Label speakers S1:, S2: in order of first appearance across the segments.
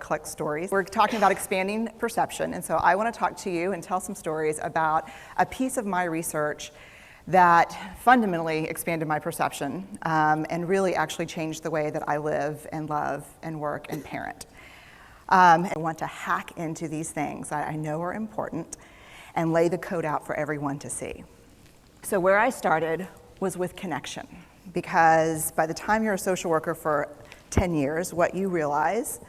S1: collect stories. We're talking about expanding perception, and so I want to talk to you and tell some stories about a piece of my research that fundamentally expanded my perception and really actually changed the way that I live and love and work and parent. I want to hack into these things that I know are important and lay the code out for everyone to see. So where I started was with connection, because by the time you're a social worker for 10 years, what you realize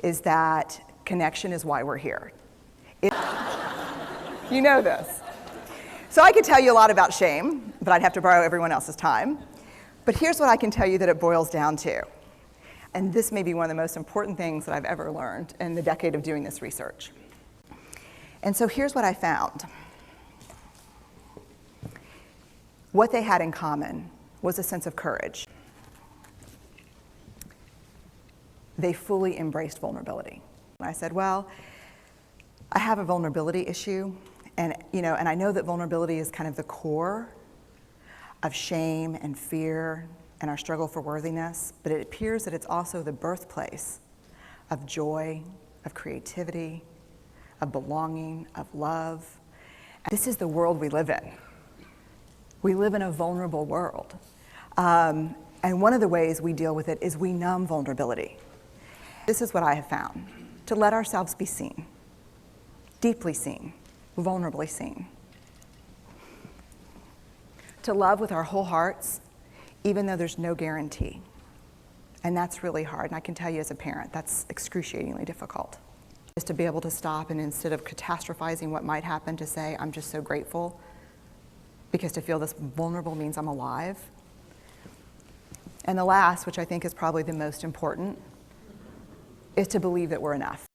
S1: is that connection is why we're here. You know this. So I could tell you a lot about shame, but I'd have to borrow everyone else's time. But here's what I can tell you that it boils down to. And this may be one of the most important things that I've ever learned in the decade of doing this research. And so here's what I found. What they had in common was a sense of courage. They fully embraced vulnerability. I said, well, I have a vulnerability issue, and I know that vulnerability is kind of the core of shame and fear and our struggle for worthiness, but it appears that it's also the birthplace of joy, of creativity, of belonging, of love. This is the world we live in. We live in a vulnerable world. And one of the ways we deal with it is we numb vulnerability. This is what I have found: to let ourselves be seen, deeply seen, vulnerably seen. To love with our whole hearts, even though there's no guarantee. And that's really hard, and I can tell you as a parent, that's excruciatingly difficult. Just to be able to stop and instead of catastrophizing what might happen, to say, I'm just so grateful, because to feel this vulnerable means I'm alive. And the last, which I think is probably the most important, is to believe that we're enough.